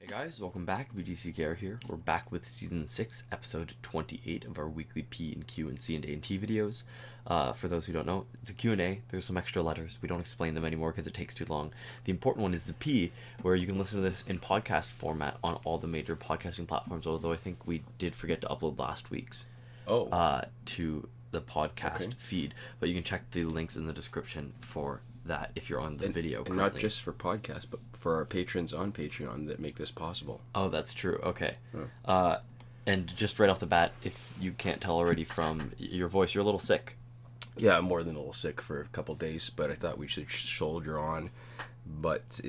Hey guys, welcome back. BDCKR here. We're back with Season 6, Episode 28 of our weekly P&Q&C&A&T videos. For those who don't know, it's a Q&A. There's some extra letters. We don't explain them anymore because it takes too long. The important one is the P, where you can listen to this in podcast format on all the major podcasting platforms, although I think we did forget to upload last week's to the podcast feed. But you can check the links in the description for that if you're on the video currently. And not just for podcasts, but for our patrons on Patreon that make this possible. Oh, that's true. Okay. And just right off the bat, if you can't tell already from your voice, you're a little sick. Yeah, I'm more than a little sick for a couple of days, but I thought we should soldier on. But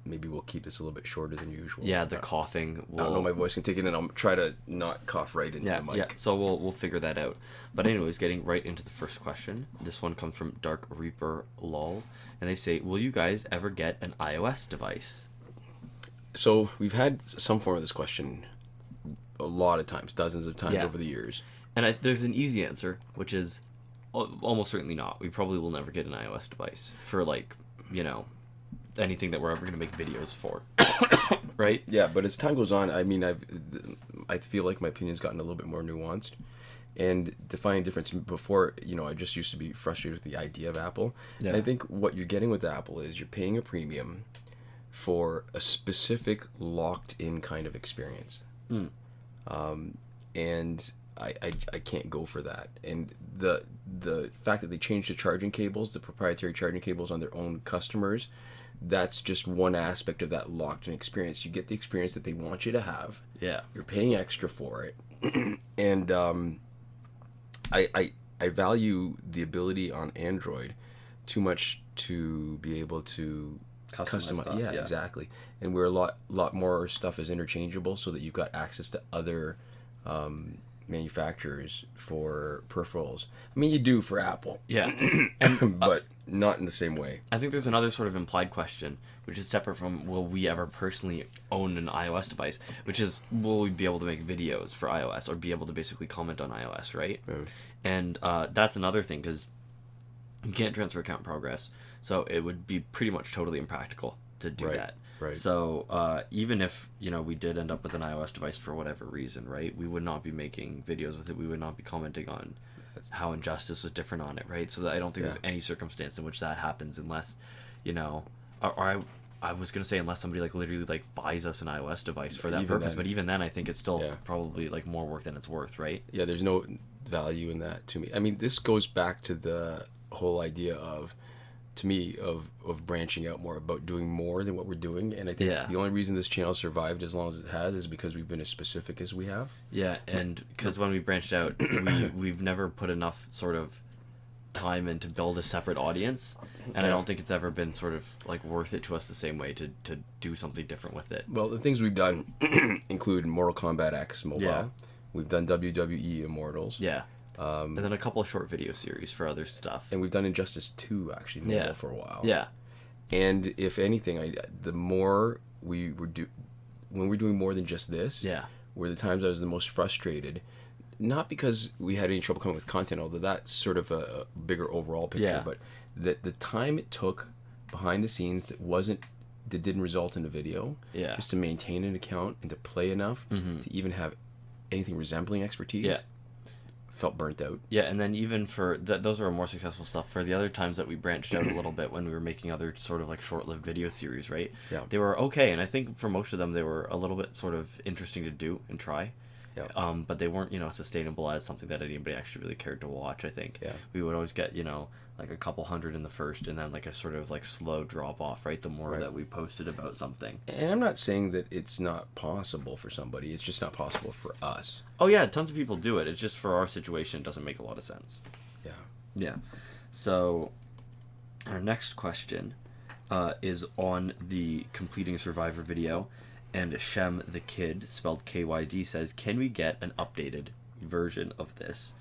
maybe we'll keep this a little bit shorter than usual. Yeah, the coughing. I don't know, my voice can take it, and I'll try to not cough right into the mic. Yeah, so we'll figure that out. But anyways, getting right into the first question. This one comes from Dark Reaper Lol, and they say, will you guys ever get an iOS device? So we've had some form of this question a lot of times, dozens of times over the years. And there's an easy answer, which is almost certainly not. We probably will never get an iOS device for, anything that we're ever going to make videos for. Right? Yeah, but as time goes on, I mean, I feel like my opinion's gotten a little bit more nuanced. And defining difference before, I just used to be frustrated with the idea of Apple. Yeah. And I think what you're getting with Apple is you're paying a premium for a specific locked-in kind of experience. And I can't go for that. And the fact that they changed the charging cables, the proprietary charging cables on their own customers, that's just one aspect of that locked-in experience. You get the experience that they want you to have. Yeah. You're paying extra for it. And I value the ability on Android too much to be able to customize stuff. Yeah, exactly. And where a lot more stuff is interchangeable, so that you've got access to other manufacturers for peripherals. I mean, you do for Apple. Yeah. But not in the same way. I think there's another sort of implied question, which is separate from will we ever personally own an iOS device, which is will we be able to make videos for iOS or be able to basically comment on iOS, right? And that's another thing, because you can't transfer account progress, so it would be pretty much totally impractical to do that. Right. So even if we did end up with an iOS device for whatever reason, right, we would not be making videos with it. We would not be commenting on how Injustice was different on it, right? So that I don't think there's any circumstance in which that happens unless, or I was gonna say unless somebody literally buys us an iOS device for that purpose. But even then, I think it's still probably more work than it's worth, right? Yeah, there's no value in that to me. I mean, this goes back to the whole idea of branching out more, about doing more than what we're doing. And I think the only reason this channel survived as long as it has is because we've been as specific as we have. Yeah, and because when we branched out, we've never put enough sort of time in to build a separate audience, and I don't think it's ever been sort of worth it to us the same way to do something different with it. Well, the things we've done include Mortal Kombat X Mobile. Yeah. We've done WWE Immortals. Yeah. And then a couple of short video series for other stuff. And we've done Injustice 2, actually, mobile for a while. Yeah. And if anything, the more when we're doing more than just this, were the times I was the most frustrated. Not because we had any trouble coming with content, although that's sort of a bigger overall picture, but the time it took behind the scenes that didn't result in a video, just to maintain an account and to play enough to even have anything resembling expertise, felt burnt out. Yeah, and then even for those are more successful stuff. For the other times that we branched out a little bit when we were making other sort of short-lived video series, right? Yeah. They were okay, and I think for most of them they were a little bit sort of interesting to do and try. Yeah. But they weren't, sustainable as something that anybody actually really cared to watch, I think. Yeah. We would always get, a couple hundred in the first, and then a sort of slow drop off, right? The more that we posted about something. And I'm not saying that it's not possible for somebody. It's just not possible for us. Oh, yeah. Tons of people do it. It's just for our situation, it doesn't make a lot of sense. Yeah. Yeah. So our next question is on the Completing Survivor video. And Shem the Kid, spelled KYD, says, can we get an updated version of this?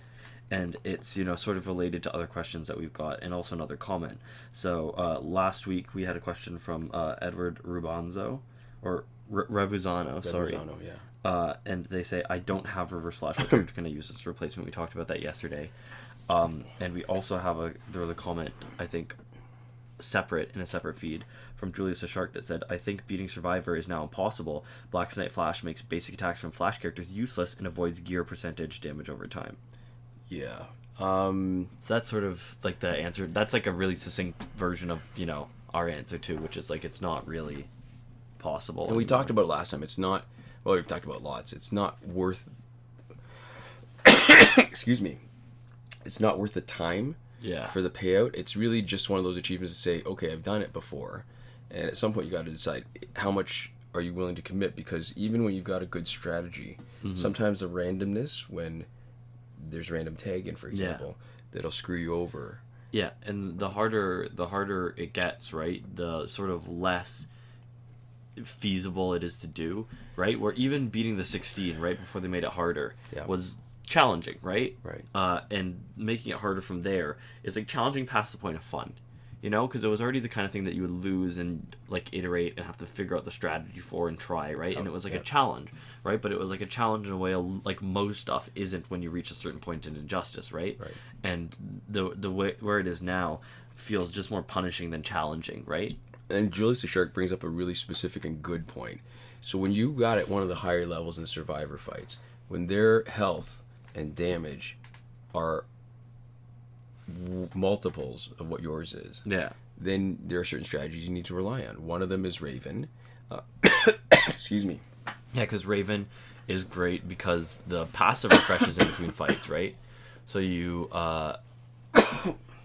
And it's, sort of related to other questions that we've got, and also another comment. So last week we had a question from Edward Rubuzano, sorry. Rebuzano, yeah. And they say, I don't have reverse flash. What character can I use as a replacement? We talked about that yesterday. And we also have there was a comment, I think, in a separate feed from Julius the Shark that said, "I think beating Survivor is now impossible. Black Knight Flash makes basic attacks from Flash characters useless and avoids gear percentage damage over time." Yeah. So that's sort of like the answer. That's like a really succinct version of, our answer too, which is like it's not really possible. And we talked about it last time. It's not, well, we've talked about lots. It's not worth, excuse me, it's not worth the time for the payout. It's really just one of those achievements to say, okay, I've done it before. And at some point you got to decide how much are you willing to commit, because even when you've got a good strategy, sometimes the randomness, when there's random tagging, for example, that'll screw you over. Yeah, and the harder it gets, right, the sort of less feasible it is to do, right? Where even beating the 16 right before they made it harder was challenging, right? Right. And making it harder from there is like challenging past the point of fun, because it was already the kind of thing that you would lose and like iterate and have to figure out the strategy for and try, right? And it was like a challenge, right? But it was like a challenge in a way like most stuff isn't when you reach a certain point in Injustice, right? And the way where it is now feels just more punishing than challenging, right? And Julius the Shark brings up a really specific and good point. So when you got at one of the higher levels in Survivor fights, when their health and damage are multiples of what yours is, then there are certain strategies you need to rely on. One of them is Raven. Excuse me. Yeah, because Raven is great because the passive refreshes in between fights, right? So you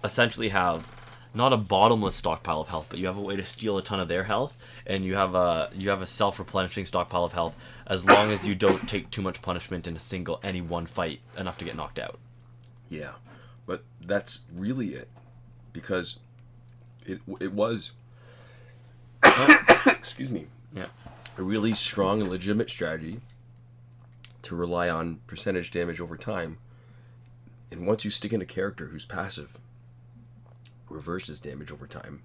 essentially have not a bottomless stockpile of health, but you have a way to steal a ton of their health, and you have a self-replenishing stockpile of health as long as you don't take too much punishment in any one fight enough to get knocked out. Yeah, but that's really it, because it was excuse me, a really strong and legitimate strategy to rely on percentage damage over time, and once you stick in a character who's passive reverses damage over time,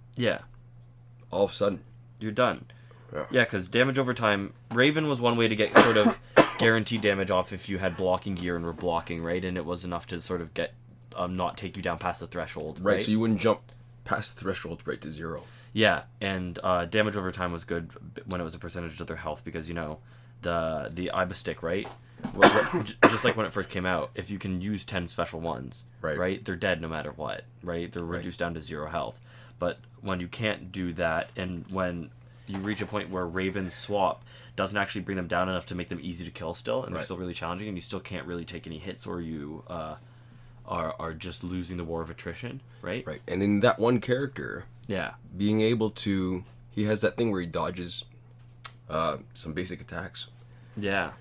all of a sudden you're done. Yeah, because damage over time, Raven was one way to get sort of guaranteed damage off if you had blocking gear and were blocking, right? And it was enough to sort of get not take you down past the threshold, right? So you wouldn't jump past the threshold right to zero. Yeah, and damage over time was good when it was a percentage of their health, because the Ibis stick, right? Just like when it first came out, if you can use 10 special ones, right, they're dead no matter what, right? They're reduced down to 0 health. But when you can't do that, and when you reach a point where Raven's swap doesn't actually bring them down enough to make them easy to kill still, and they're still really challenging, and you still can't really take any hits, or you are just losing the war of attrition, right? Right, and in that one character, being able to, he has that thing where he dodges some basic attacks. Yeah.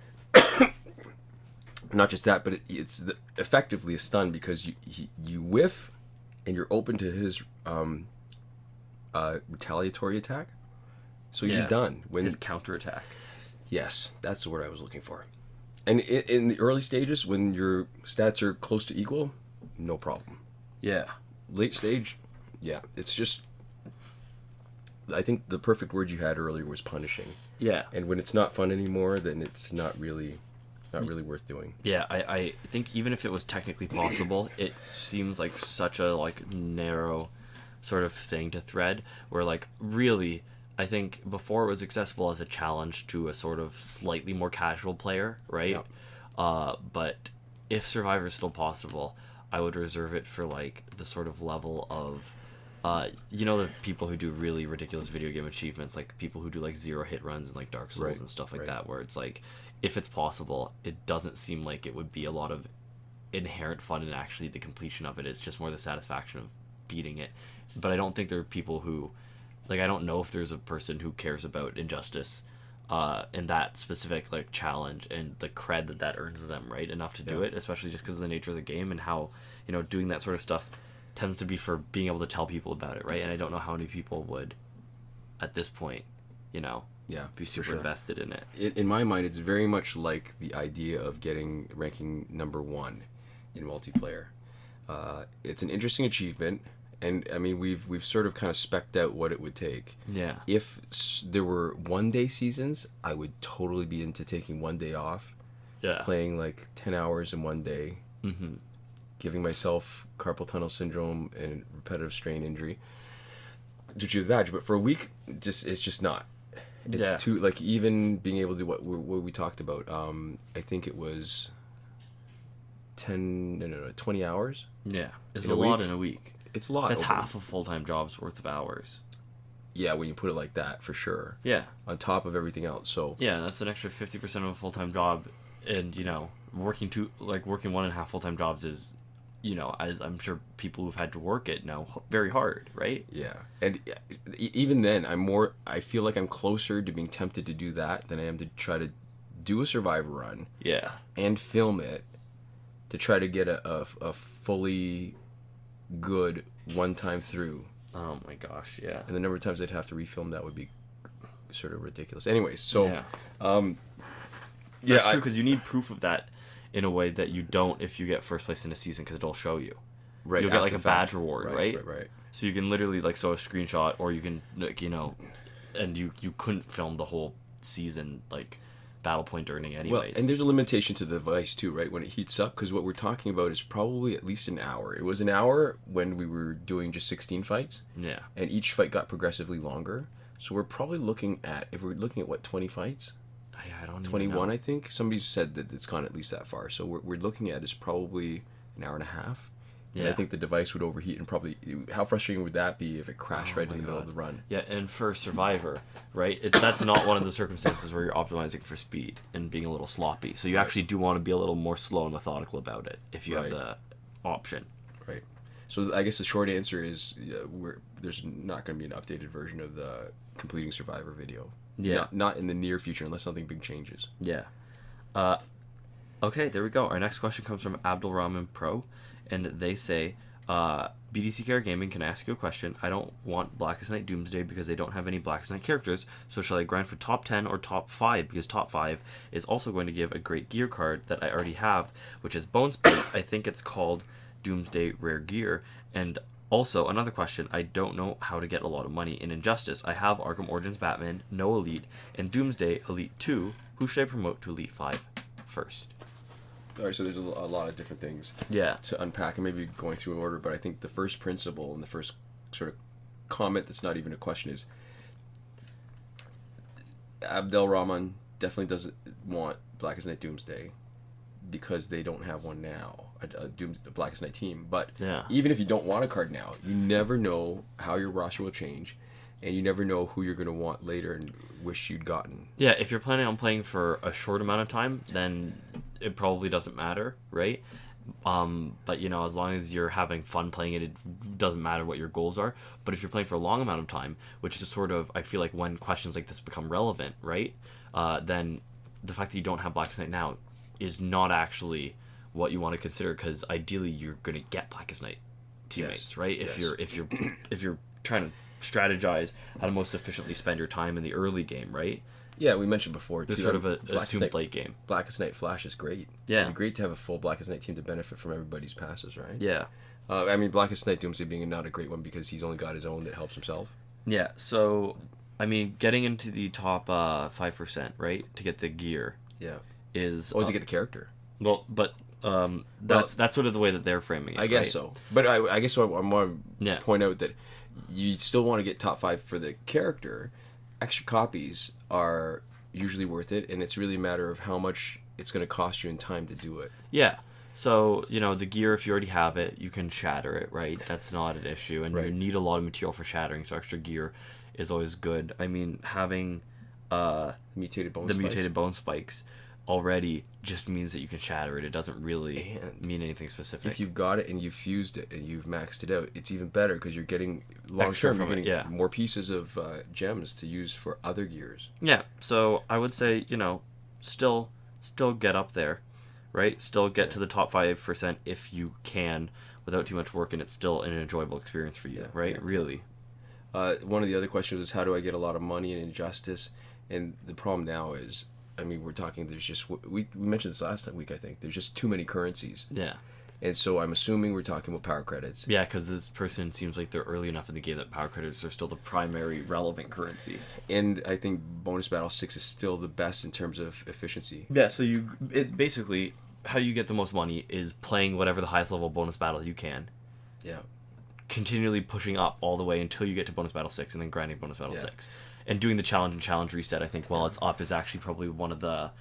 Not just that, but it's effectively a stun, because you whiff, and you're open to his retaliatory attack. So you're done. His counterattack. Yes, that's the word I was looking for. And in the early stages, when your stats are close to equal, no problem. Yeah. Late stage, it's just, I think the perfect word you had earlier was punishing. Yeah. And when it's not fun anymore, then it's not really worth doing. Yeah, I think even if it was technically possible, it seems like such a narrow sort of thing to thread, where really, I think before it was accessible as a challenge to a sort of slightly more casual player, right? But if Survivor is still possible, I would reserve it for the sort of level of the people who do really ridiculous video game achievements, like people who do 0 hit runs and Dark Souls and stuff like that, where it's if it's possible, it doesn't seem like it would be a lot of inherent fun in actually the completion of it. It's just more the satisfaction of beating it. But I don't think there are people who, I don't know if there's a person who cares about Injustice and that specific challenge and the cred that earns them, right, enough to do it, especially just because of the nature of the game and how doing that sort of stuff tends to be for being able to tell people about it, right? And I don't know how many people would at this point be super invested in it. In my mind, it's very much like the idea of ranking number 1 in multiplayer. It's an interesting achievement, and I mean we've sort of kind of specced out what it would take. Yeah. If there were 1-day seasons, I would totally be into taking 1 day off. Yeah. Playing 10 hours in 1 day. Mm-hmm. Giving myself carpal tunnel syndrome and repetitive strain injury. to achieve the badge, but for a week, it's just not. It's too, like, even being able to do what we talked about. I think it was 20 hours. Yeah, it's a lot in a week. It's a lot. That's half a full-time job's worth of hours. Yeah, when you put it like that, for sure. Yeah. On top of everything else, so. Yeah, that's an extra 50% of a full-time job, and working 1.5 full-time jobs is, as I'm sure people who've had to work it know, very hard, right? Yeah, and even then, I feel like I'm closer to being tempted to do that than I am to try to do a Survivor run. Yeah. And film it to try to get a fully good one-time through. Oh my gosh, yeah. And the number of times I'd have to refilm that would be sort of ridiculous. Anyways, so yeah, that's true, because you need proof of that in a way that you don't if you get first place in a season, because it'll show you. Right. You'll get like a badge reward, right? Right. So you can literally like show a screenshot, or you can and you couldn't film the whole season like battle point earning anyways. Well, and there's a limitation to the device too, right? When it heats up, because what we're talking about is probably at least an hour. It was an hour when we were doing just 16 fights. Yeah. And each fight got progressively longer. So we're probably looking at, if we're looking at what, 20 fights? I don't 21, even know. I think. Somebody said that it's gone at least that far. So we're looking at is probably an hour and a half. Yeah. And I think the device would overheat, and probably, how frustrating would that be if it crashed right in the middle of the run? Yeah, and for Survivor, right, that's not one of the circumstances where you're optimizing for speed and being a little sloppy. So you actually do want to be a little more slow and methodical about it if you have the option. Right. So I guess the short answer is there's not going to be an updated version of the completing Survivor video. Yeah. Not in the near future unless something big changes. Yeah. Okay, there we go. Our next question comes from Abdul Rahman Pro. And they say, BDCKR Gaming, can I ask you a question? I don't want Blackest Night Doomsday because they don't have any Blackest Night characters, so shall I grind for top 10 or top 5? Because top 5 is also going to give a great gear card that I already have, which is Bone Space. I think it's called Doomsday Rare Gear. And also, another question, I don't know how to get a lot of money in Injustice. I have Arkham Origins Batman, no Elite, and Doomsday Elite 2. Who should I promote to Elite 5 first? All right, so there's a lot of different things to unpack, and maybe going through in order, but I think the first principle and the first sort of comment that's not even a question is Abdel Rahman definitely doesn't want Blackest Night Doomsday because they don't have one now, a Blackest Night team. But even if you don't want a card now, you never know how your roster will change, and you never know who you're going to want later and wish you'd gotten. Yeah, if you're planning on playing for a short amount of time, then it probably doesn't matter, right? But as long as you're having fun playing it, it doesn't matter what your goals are. But if you're playing for a long amount of time, which is sort of, I feel like when questions like this become relevant, right? Then the fact that you don't have Blackest Night now is not actually what you want to consider, because ideally you're going to get Blackest Night teammates, right? If you're trying to strategize how to most efficiently spend your time in the early game, right? Yeah, we mentioned before, there's sort of a assumed late game. Blackest Night Flash is great. Yeah. It'd be great to have a full Blackest Night team to benefit from everybody's passes, right? Yeah. I mean, Blackest Night Doomsday being not a great one because he's only got his own that helps himself. Yeah, so, I mean, getting into the top 5%, right, to get the gear is... to get the character. Well, but that's sort of the way that they're framing it, I guess so. But I guess what I want to point out that you still want to get top 5 for the character. Extra copies are usually worth it, and it's really a matter of how much it's going to cost you in time to do it. Yeah. So, the gear, if you already have it, you can shatter it, right? That's not an issue. And you need a lot of material for shattering, so extra gear is always good. I mean, having mutated bone spikes already just means that you can shatter it. It doesn't really mean anything specific. If you've got it and you've fused it and you've maxed it out, it's even better because you're getting long term. You're getting more pieces of gems to use for other gears. Yeah. So I would say still get up there, right? Still get to the top 5% if you can without too much work, and it's still an enjoyable experience for you, right? Yeah. Really. One of the other questions is how do I get a lot of money in Injustice? And the problem now is, I mean, we're talking, there's just, we mentioned this last week, I think. There's just too many currencies. Yeah. And so I'm assuming we're talking about power credits. Yeah, because this person seems like they're early enough in the game that power credits are still the primary relevant currency. And I think Bonus Battle 6 is still the best in terms of efficiency. Yeah, so basically, how you get the most money is playing whatever the highest level bonus battle you can. Yeah. continually pushing up all the way until you get to bonus battle 6 and then grinding bonus battle 6. And doing the challenge and challenge reset, I think, while it's up is actually probably one of the...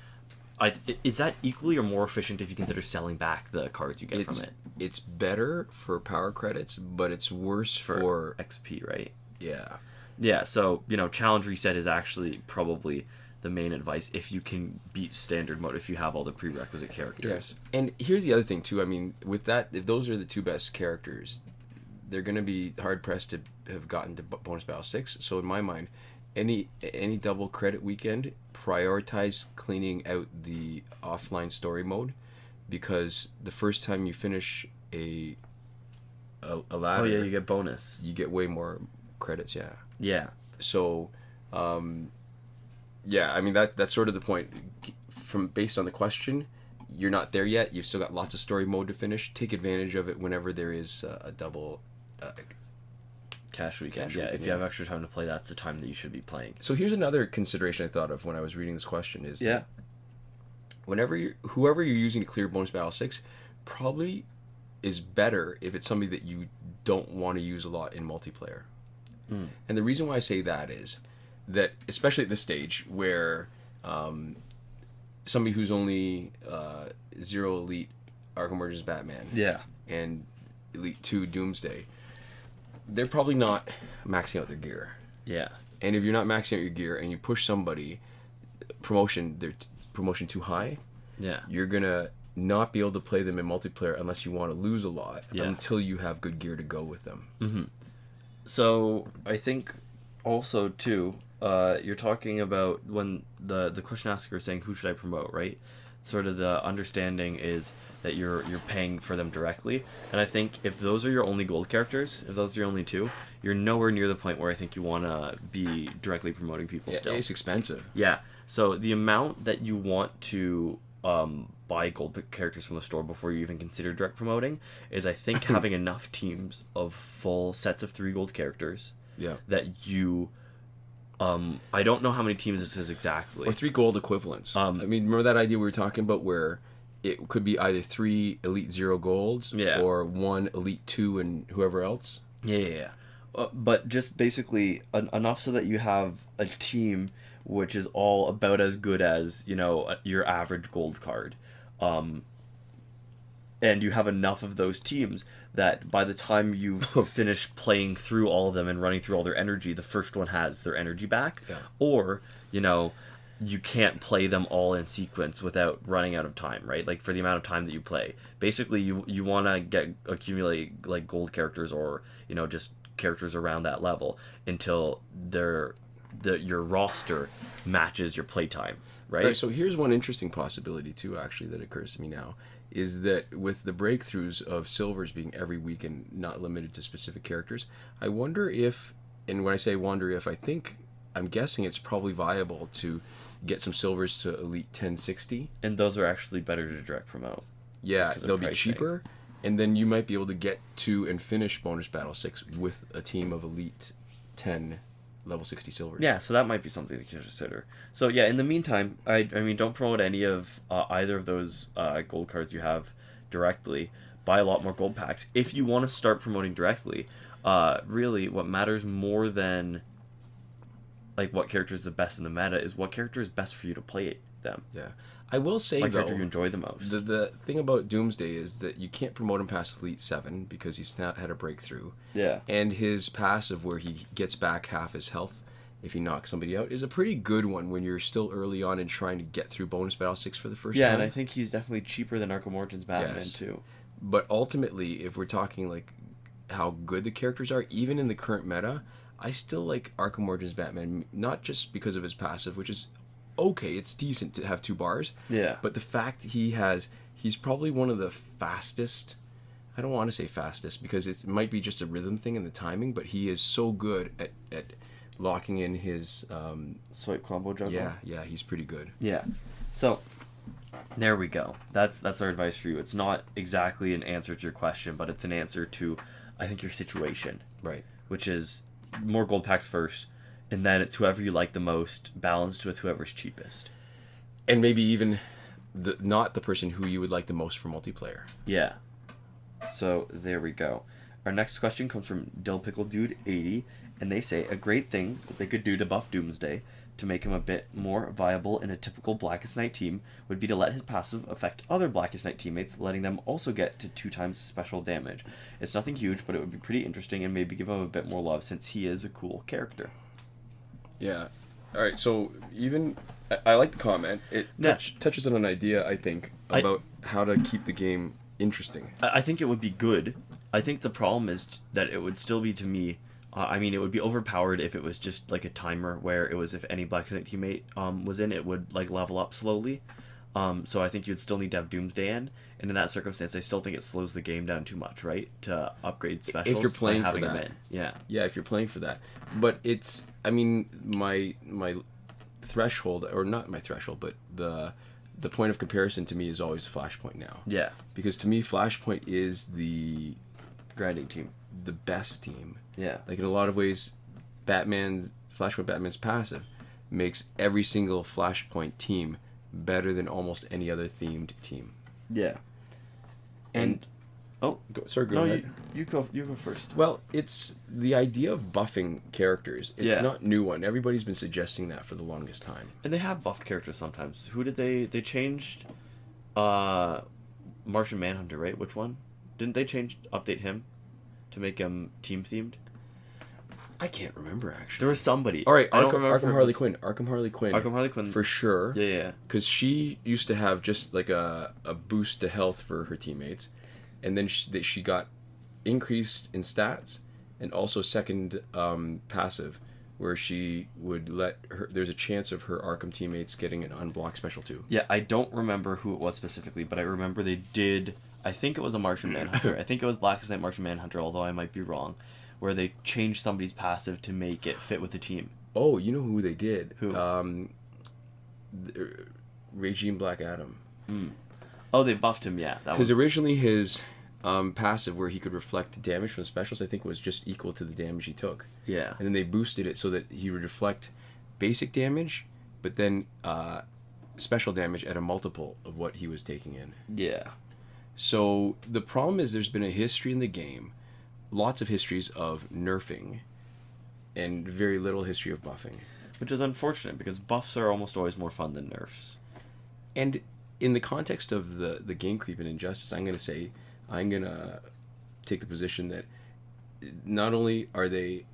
is that equally or more efficient if you consider selling back the cards you get from it? It's better for power credits, but it's worse for XP, right? Yeah. Yeah, so, challenge reset is actually probably the main advice if you can beat standard mode, if you have all the prerequisite characters. Yeah. And here's the other thing, too. I mean, with that, if those are the 2 best characters, they're going to be hard-pressed to have gotten to bonus battle 6. So in my mind, any double credit weekend, prioritize cleaning out the offline story mode, because the first time you finish a ladder... Oh, yeah, you get bonus. You get way more credits, yeah. Yeah. So, yeah, I mean, that's sort of the point. Based on the question, you're not there yet. You've still got lots of story mode to finish. Take advantage of it whenever there is a double cash weekend. If you have extra time to play, that's the time that you should be playing. So here's another consideration I thought of when I was reading this question is that whoever you're using to clear bonus battle 6 probably is better if it's somebody that you don't want to use a lot in multiplayer. And the reason why I say that is that, especially at this stage where somebody who's only 0 Elite Arkham Origins Batman and Elite 2 Doomsday, they're probably not maxing out their gear. Yeah. And if you're not maxing out your gear and you push somebody promotion too high, you're going to not be able to play them in multiplayer unless you want to lose a lot until you have good gear to go with them. Mm-hmm. So I think also too, you're talking about when the question asker is saying who should I promote, right? Sort of the understanding is that you're paying for them directly, and I think if those are your only gold characters, if those are your only 2, you're nowhere near the point where I think you want to be directly promoting people. Still, it's expensive. Yeah, so the amount that you want to buy gold characters from the store before you even consider direct promoting is, I think, having enough teams of full sets of 3 gold characters that you I don't know how many teams this is exactly, or 3 gold equivalents. I mean, remember that idea we were talking about where it could be either 3 Elite 0 golds or 1 Elite 2 and whoever else. But just basically enough so that you have a team which is all about as good as, your average gold card. And you have enough of those teams that by the time you've finished playing through all of them and running through all their energy, the first one has their energy back. Or, you can't play them all in sequence without running out of time, right? Like, for the amount of time that you play. Basically, you want to accumulate, like, gold characters or, just characters around that level until your roster matches your playtime, right? So here's one interesting possibility, too, actually, that occurs to me now, is that with the breakthroughs of silvers being every week and not limited to specific characters, I wonder if, and when I say wonder if, I'm guessing it's probably viable to get some silvers to Elite 1060. And those are actually better to direct promote. Yeah, they'll be cheaper, and then you might be able to get to and finish bonus battle 6 with a team of Elite 10 level 60 silvers. Yeah, so that might be something to consider. So yeah, in the meantime, I mean, don't promote any of either of those gold cards you have directly. Buy a lot more gold packs. If you want to start promoting directly, really what matters more than like what character is the best in the meta is what character is best for you to play them. Yeah. I will say, what character you enjoy the most. The thing about Doomsday is that you can't promote him past Elite 7 because he's not had a breakthrough. Yeah. And his passive where he gets back half his health if he knocks somebody out is a pretty good one when you're still early on and trying to get through bonus battle 6 for the first time. Yeah, and I think he's definitely cheaper than Arkham Origins Batman too. But ultimately, if we're talking like how good the characters are, even in the current meta, I still like Arkham Origins Batman, not just because of his passive, which is okay, it's decent to have 2 bars. Yeah. But the fact he's probably one of the fastest, I don't want to say fastest because it might be just a rhythm thing in the timing, but he is so good at locking in his swipe combo juggle. Yeah, he's pretty good. Yeah. So there we go. That's our advice for you. It's not exactly an answer to your question, but it's an answer to, I think, your situation. Right. Which is more gold packs first, and then it's whoever you like the most, balanced with whoever's cheapest. And maybe even not the person who you would like the most for multiplayer. Yeah. So there we go. Our next question comes from Dill Pickle Dude 80, and they say a great thing that they could do to buff Doomsday to make him a bit more viable in a typical Blackest Night team would be to let his passive affect other Blackest Night teammates, letting them also get to 2 times special damage. It's nothing huge, but it would be pretty interesting and maybe give him a bit more love since he is a cool character. Yeah. All right, so even I like the comment. It touches on an idea, I think, about how to keep the game interesting. I think it would be good. I think the problem is that it would still be, to me, it would be overpowered if it was just like a timer where it was if any Black Knight teammate was in, it would like level up slowly. So I think you'd still need to have Doomsday in, and in that circumstance, I still think it slows the game down too much, right? To upgrade specials if you're playing by having for that. them in. Yeah. Yeah, if you're playing for that. But it's, I mean, my threshold, or not my threshold, but the point of comparison to me is always Flashpoint now. Yeah. Because to me, Flashpoint is the grinding team. The best team. Yeah. Like in a lot of ways, Flashpoint Batman's passive makes every single Flashpoint team better than almost any other themed team. Yeah. And go ahead. You go first. Well, it's the idea of buffing characters. It's not new one. Everybody's been suggesting that for the longest time. And they have buffed characters sometimes. Who did they changed Martian Manhunter, right? Which one? Didn't they update him to make him team themed? I can't remember, actually. There was somebody. All right, I don't remember. Arkham Harley Quinn. Arkham Harley Quinn. For sure. Yeah. Because she used to have just like a boost to health for her teammates. And then she got increased in stats and also second passive, where she would there's a chance of her Arkham teammates getting an unblocked special too. Yeah, I don't remember who it was specifically, but I remember they did. I think it was a Martian Manhunter. I think it was Blackest Night Martian Manhunter, although I might be wrong, where they changed somebody's passive to make it fit with the team. Oh, you know who they did? Who? Regime Black Adam. Oh, they buffed him, yeah. Because originally his passive, where he could reflect damage from specials, I think was just equal to the damage he took. Yeah. And then they boosted it so that he would reflect basic damage, but then special damage at a multiple of what he was taking in. Yeah. So the problem is there's been a history in the game, lots of histories of nerfing, and very little history of buffing. Which is unfortunate, because buffs are almost always more fun than nerfs. And in the context of the game creep and injustice, I'm going to take the position that not only are they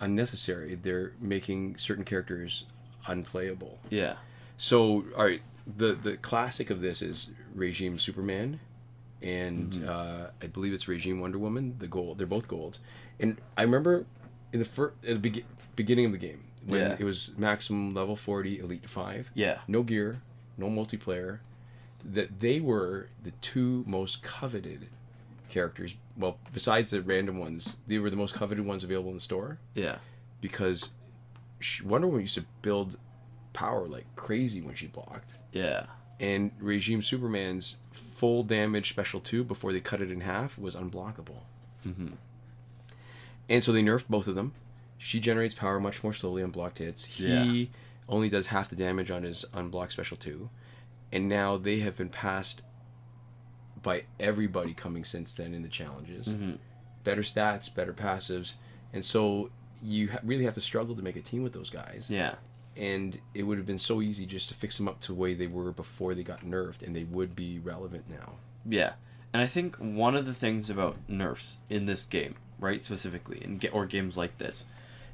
unnecessary, they're making certain characters unplayable. Yeah. So, all right, the classic of this is Regime Superman, and I believe it's Regime Wonder Woman. They're both golds. And I remember at the beginning of the game when it was maximum level 40, Elite 5. Yeah. No gear, no multiplayer. That they were the 2 most coveted characters. Well, besides the random ones, they were the most coveted ones available in the store. Yeah. Because Wonder Woman used to build power like crazy when she blocked. Yeah. And Regime Superman's full damage special 2 before they cut it in half was unblockable. Mm-hmm. And so they nerfed both of them. She generates power much more slowly on blocked hits. He only does half the damage on his unblocked special 2. And now they have been passed by everybody coming since then in the challenges. Mm-hmm. Better stats, better passives. And so you really have to struggle to make a team with those guys. Yeah. And it would have been so easy just to fix them up to the way they were before they got nerfed, and they would be relevant now. Yeah. And I think one of the things about nerfs in this game, right, specifically, or games like this,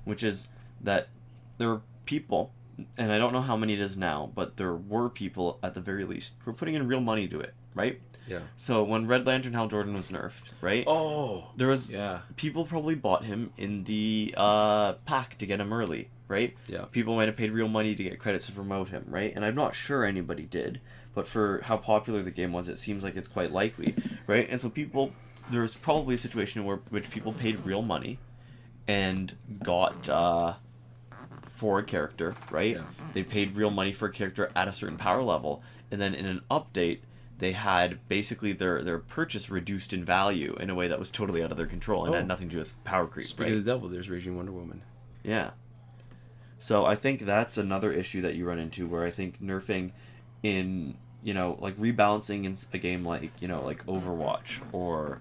which is that there are people, and I don't know how many it is now, but there were people, at the very least, who were putting in real money to it, right? Yeah. So when Red Lantern Hal Jordan was nerfed, right? Oh! There was... People probably bought him in the pack to get him early, right? Yeah. People might have paid real money to get credits to promote him, right? And I'm not sure anybody did, but for how popular the game was, it seems like it's quite likely, right? And so there's probably a situation which people paid real money and got for a character, right? Yeah. They paid real money for a character at a certain power level, and then in an update, they had basically their purchase reduced in value in a way that was totally out of their control and had nothing to do with power creep. Speaking of the devil, there's Regime Wonder Woman. Yeah. So I think that's another issue that you run into, where I think nerfing in, like rebalancing in a game like, like Overwatch or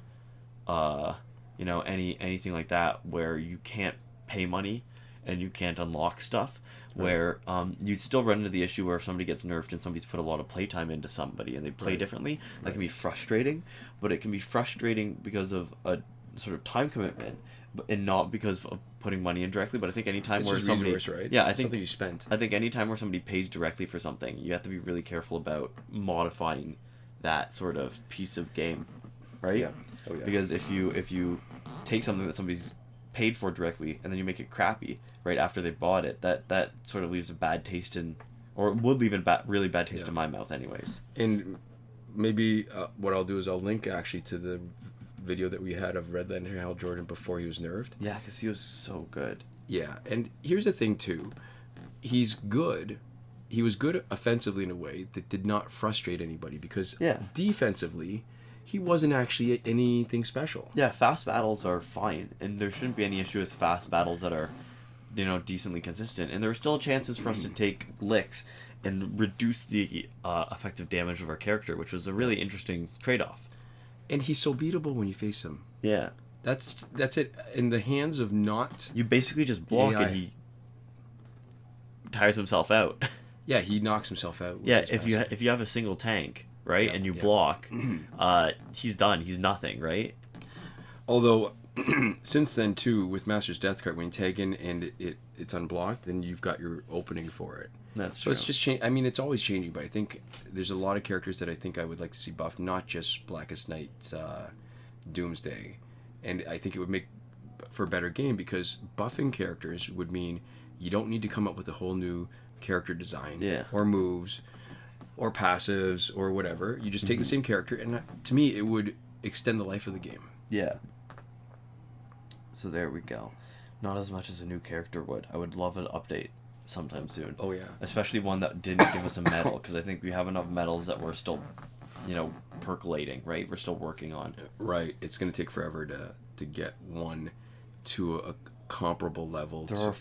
anything like that where you can't pay money and you can't unlock stuff, where you still run into the issue where if somebody gets nerfed and somebody's put a lot of playtime into somebody and they play differently, that can be frustrating. But it can be frustrating because of a sort of time commitment, and not because of putting money in directly. But I think anytime it's where somebody, resource, right? yeah, I think something you spent. I think anytime where somebody pays directly for something, you have to be really careful about modifying that sort of piece of game, right? Yeah. Oh yeah. Because if you take something that somebody's paid for directly and then you make it crappy right after they bought it, that sort of leaves a bad taste in, or would leave a really bad taste in my mouth anyways. And maybe what I'll do is I'll link actually to the video that we had of Red Lantern Hal Jordan before he was nerfed. Yeah, because he was so good. Yeah, and here's the thing too, he's good. He was good offensively in a way that did not frustrate anybody, because defensively, he wasn't actually anything special. Yeah, fast battles are fine, and there shouldn't be any issue with fast battles that are, decently consistent. And there are still chances for us to take licks and reduce the effective damage of our character, which was a really interesting trade-off. And he's so beatable when you face him. Yeah. That's it. In the hands of not... You basically just block and he tires himself out. Yeah, he knocks himself out. Yeah, if you have a single tank, right, and you block, he's done. He's nothing, right? Although, since then, too, with Master's Death Card, when you tag in and it's unblocked, then you've got your opening for it. That's so true. It's just change. I mean, it's always changing, but I think there's a lot of characters that I think I would like to see buffed, not just Blackest Night, Doomsday, and I think it would make for a better game, because buffing characters would mean you don't need to come up with a whole new character design or moves or passives or whatever. You just take the same character, and to me, it would extend the life of the game. Yeah. So there we go. Not as much as a new character would. I would love an update sometime soon. Oh yeah. Especially one that didn't give us a medal, because I think we have enough medals that we're still, percolating, right? We're still working on. Right. It's going to take forever to get one to a comparable level. There are,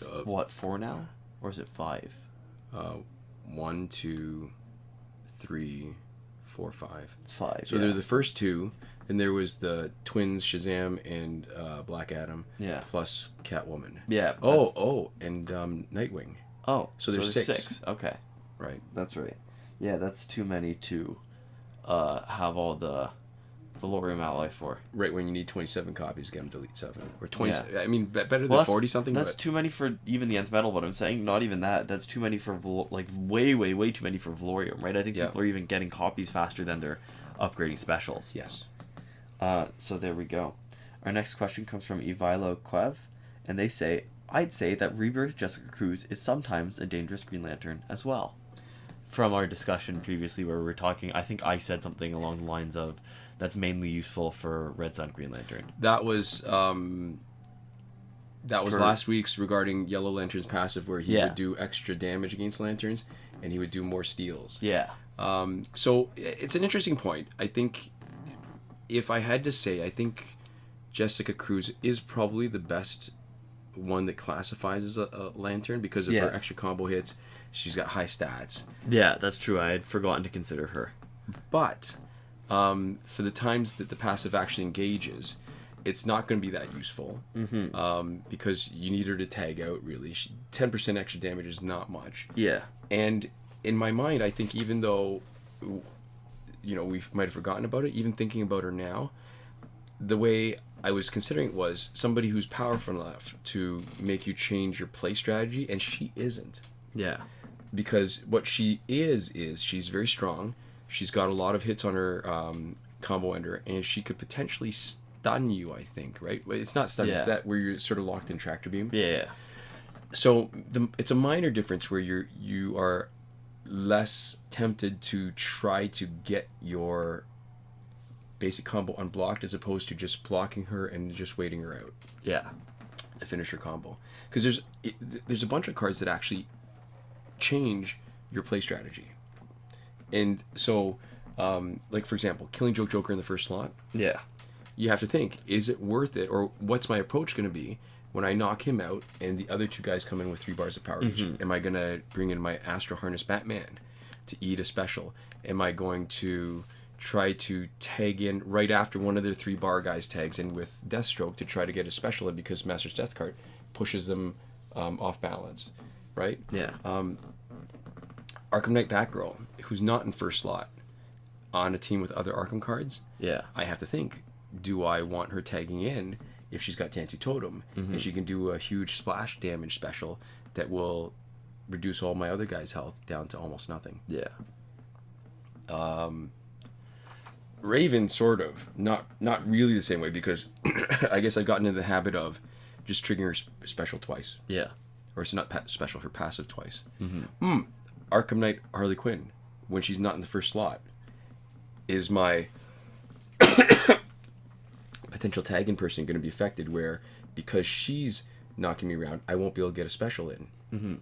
4 now? Or is it 5? 1, 2, 3, 4, 5. It's 5. So they're the first 2. And there was the twins, Shazam and Black Adam. Yeah. Plus Catwoman. Yeah. And Nightwing. Oh. So there's 6. Okay. Right. That's right. Yeah, that's too many to have all the Auriemma alloy for. Right, when you need 27 copies, get them to delete 7. Or 20. Yeah. I mean, better than 40 something. That's too many for even the nth metal. But I'm saying not even that. That's too many for way too many for Valorium. Right. I think people are even getting copies faster than they're upgrading specials. Yes. So there we go. Our next question comes from Evilo Koev, and they say, I'd say that Rebirth Jessica Cruz is sometimes a dangerous Green Lantern as well. From our discussion previously where we were talking, I think I said something along the lines of, that's mainly useful for Red Sun Green Lantern. That was last week's regarding Yellow Lantern's passive, where he would do extra damage against lanterns, and he would do more steals. Yeah. So it's an interesting point. I think, if I had to say, I think Jessica Cruz is probably the best one that classifies as a lantern because of her extra combo hits. She's got high stats. Yeah, that's true. I had forgotten to consider her. But for the times that the passive actually engages, it's not going to be that useful because you need her to tag out, really. 10% extra damage is not much. Yeah. And in my mind, I think even though... we might have forgotten about it, even thinking about her now, the way I was considering it was somebody who's powerful enough to make you change your play strategy, and she isn't. Yeah. Because what she is she's very strong, she's got a lot of hits on her combo ender, and she could potentially stun you, I think, right? It's not stun, it's that where you're sort of locked in tractor beam. Yeah. So it's a minor difference where you are less tempted to try to get your basic combo unblocked as opposed to just blocking her and just waiting her out. Yeah. To finish her combo. Because there's a bunch of cards that actually change your play strategy. And so, for example, killing Joker in the first slot. Yeah. You have to think, is it worth it? Or what's my approach going to be when I knock him out and the other 2 guys come in with 3 bars of power each? Am I going to bring in my Astro Harness Batman to eat a special? Am I going to try to tag in right after one of their 3 bar guys tags in with Deathstroke to try to get a special in because Master's Death card pushes them off balance, right? Yeah. Arkham Knight Batgirl, who's not in first slot on a team with other Arkham cards. Yeah. I have to think, do I want her tagging in if she's got Tantu Totem and she can do a huge splash damage special that will reduce all my other guys' health down to almost nothing? Yeah. Raven, sort of. Not really the same way, because I guess I've gotten into the habit of just triggering her special twice. Yeah. Or it's not special, her passive twice. Arkham Knight Harley Quinn, when she's not in the first slot, is my potential tag-in person going to be affected, where because she's knocking me around, I won't be able to get a special in.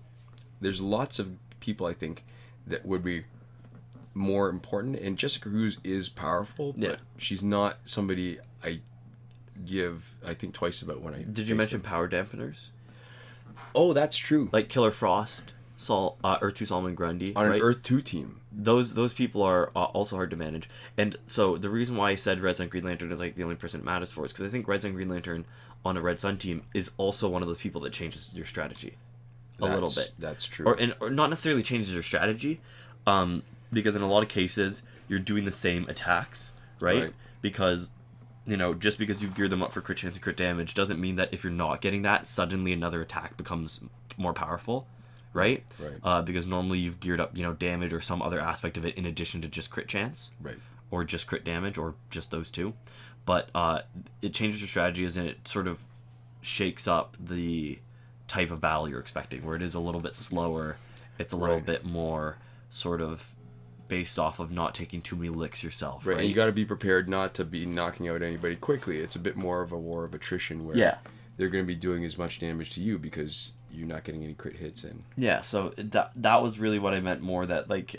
There's lots of people, I think, that would be more important, and Jessica Cruz is powerful, but she's not somebody I think twice about when I did you mention power dampeners? Oh, that's true. Like Killer Frost, Earth 2 Solomon Grundy on right? an Earth 2 team. Those people are also hard to manage, and so the reason why I said Red Sun Green Lantern is like the only person it matters for is because I think Red Sun Green Lantern on a Red Sun team is also one of those people that changes your strategy a little bit. That's true. Or not necessarily changes your strategy, because in a lot of cases you're doing the same attacks, right? Because, you know, just because you've geared them up for crit chance and crit damage doesn't mean that if you're not getting that, suddenly another attack becomes more powerful, right? Because normally you've geared up, you know, damage or some other aspect of it in addition to just crit chance, or just crit damage, or just those two. But it changes your strategy, as in it sort of shakes up the type of battle you're expecting, where it is a little bit slower, it's a little bit more sort of based off of not taking too many licks yourself. And you got to be prepared not to be knocking out anybody quickly. It's a bit more of a war of attrition, where they're going to be doing as much damage to you because you're not getting any crit hits in. Yeah, so that was really what I meant more, that like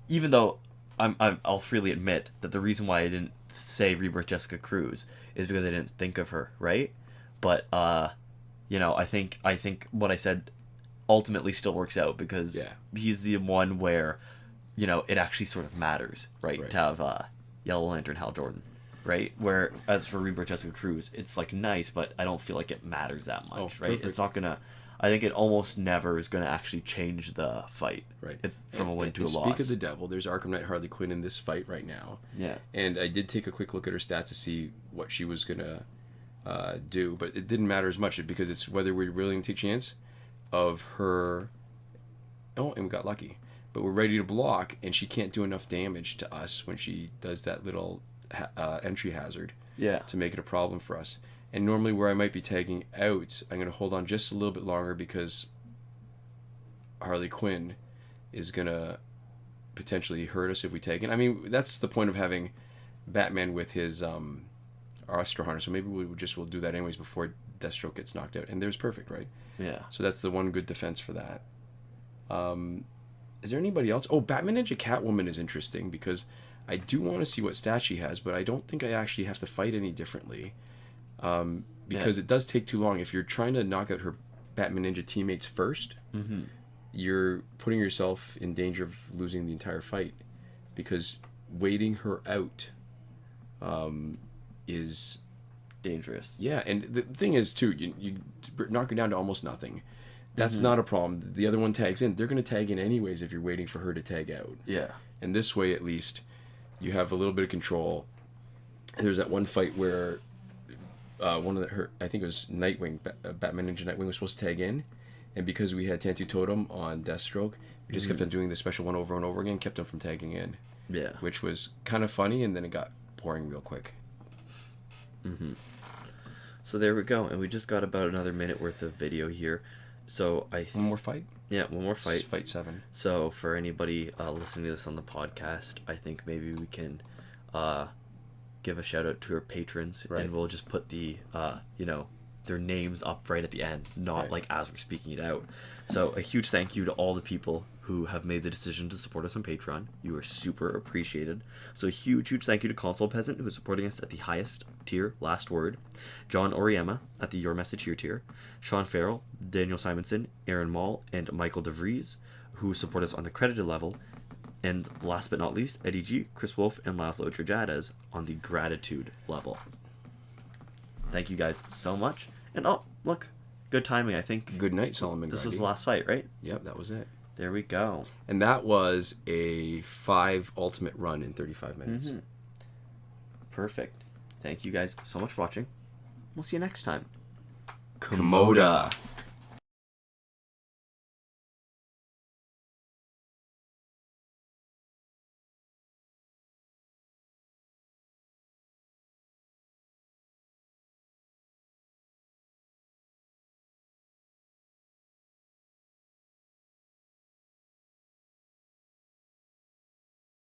even though I'll freely admit that the reason why I didn't say Rebirth Jessica Cruz is because I didn't think of her, right? But you know, I think what I said ultimately still works out, because he's the one where, you know, it actually sort of matters, right? To have Yellow Lantern Hal Jordan, right? Where as for Rebirth Jessica Cruz, it's like nice, but I don't feel like it matters that much, right? It's not gonna. I think it almost never is gonna actually change the fight, It's from a win to a loss. Speak of the devil, there's Arkham Knight Harley Quinn in this fight right now. And I did take a quick look at her stats to see what she was gonna do, but it didn't matter as much, because it's whether we're willing to take a chance of her. Oh, and we got lucky, but we're ready to block, and she can't do enough damage to us when she does that little entry hazard to make it a problem for us. And normally where I might be tagging out, I'm going to hold on just a little bit longer, because Harley Quinn is going to potentially hurt us if we tag in. I mean, that's the point of having Batman with his Astro Hunter, so maybe we'll do that anyways before Deathstroke gets knocked out. And there's perfect, right? So that's the one good defense for that. Is there anybody else? Oh, Batman Ninja Catwoman is interesting, because I do want to see what stat she has, but I don't think I actually have to fight any differently. Because it does take too long. If you're trying to knock out her Batman Ninja teammates first, you're putting yourself in danger of losing the entire fight, because waiting her out is dangerous. Yeah, and the thing is, too, you knock her down to almost nothing. That's not a problem. The other one tags in. They're going to tag in anyways if you're waiting for her to tag out. And this way, at least, you have a little bit of control. There's that one fight where I think it was Nightwing, Batman Ninja Nightwing was supposed to tag in, and because we had Tantu Totem on Deathstroke, we just kept on doing the special one over and over again, kept him from tagging in. Which was kind of funny, and then it got boring real quick. So there we go, and we just got about another minute worth of video here. So one more fight? Yeah, one more fight. Fight 7. So for anybody listening to this on the podcast, I think maybe we can give a shout out to our patrons, and we'll just put the their names up right at the end, not like as we're speaking it out. So a huge thank you to all the people who have made the decision to support us on Patreon. You are super appreciated. So a huge thank you to Console Peasant, who is supporting us at the highest tier, Last Word, John Auriemma at the Your Message Here tier, Shawn Farrell, Daniel Simonson, Aaron Mall, and Michael DeVries, who support us on the credited level, And last but not least, Eddie G, Chris Wolf, and Laszlo Dragades on the gratitude level. Thank you guys so much. And oh, look, good timing, I think. Good night, Solomon. This was the last fight, right? Yep, that was it. There we go. And that was a 5 ultimate run in 35 minutes. Mm-hmm. Perfect. Thank you guys so much for watching. We'll see you next time. Komoda.